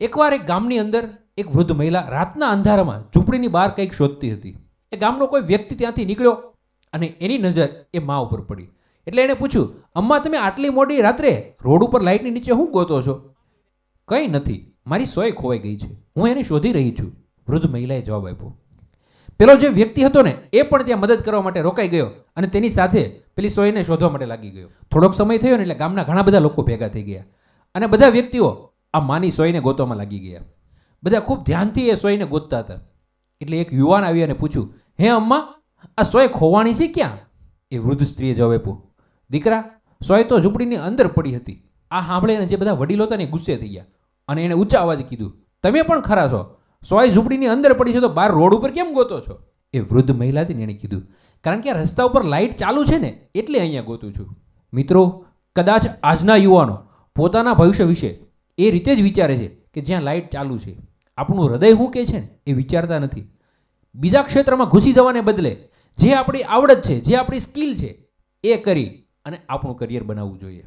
એકવાર એક ગામની અંદર એક વૃદ્ધ મહિલા રાતના અંધારામાં ઝૂંપડીની બહાર કંઈક શોધતી હતી. એ ગામનો કોઈ વ્યક્તિ ત્યાંથી નીકળ્યો અને એની નજર એ મા ઉપર પડી. એટલે એણે પૂછ્યું, અમ્મા, તમે આટલી મોડી રાત્રે રોડ ઉપર લાઇટની નીચે શું ગોતો છો? કંઈ નથી, મારી સોય ખોવાઈ ગઈ છે, હું એને શોધી રહી છું, વૃદ્ધ મહિલાએ જવાબ આપ્યો. પેલો જે વ્યક્તિ હતો ને એ પણ ત્યાં મદદ કરવા માટે રોકાઈ ગયો અને તેની સાથે પેલી સોયને શોધવા માટે લાગી ગયો. થોડોક સમય થયો ને એટલે ગામના ઘણા બધા લોકો ભેગા થઈ ગયા અને બધા વ્યક્તિઓ આ માની સોયને ગોતવામાં લાગી ગયા. બધા ખૂબ ધ્યાનથી એ સોયને ગોતતા હતા. એટલે એક યુવાન આવી અને પૂછ્યું, હે અમ્મા, આ સોય ખોવાણી છે ક્યાં? એ વૃદ્ધ સ્ત્રીએ જવાબ આપ્યો, દીકરા, સોય તો ઝૂંપડીની અંદર પડી હતી. આ સાંભળીને જે બધા વડીલો હતા ને ગુસ્સે થઈ ગયા અને એને ઊંચા અવાજે કીધું, તમે પણ ખરા છો, સોય ઝૂંપડીની અંદર પડી છે તો બહાર રોડ ઉપર કેમ ગોતો છો? એ વૃદ્ધ મહિલા હતી ને એણે કીધું, કારણ કે આ રસ્તા ઉપર લાઇટ ચાલુ છે ને એટલે અહીંયા ગોતું છું. મિત્રો, કદાચ આજના યુવાનો પોતાના ભવિષ્ય વિશે એ રીતે જ વિચારે છે કે જ્યાં લાઇટ ચાલુ છે. આપણું હૃદય શું કહે છે ને એ વિચારતા નથી. બીજા ક્ષેત્રમાં ઘૂસી જવાને બદલે જે આપણી આવડત છે, જે આપણી સ્કિલ છે એ કરી અને આપણું કરિયર બનાવવું જોઈએ.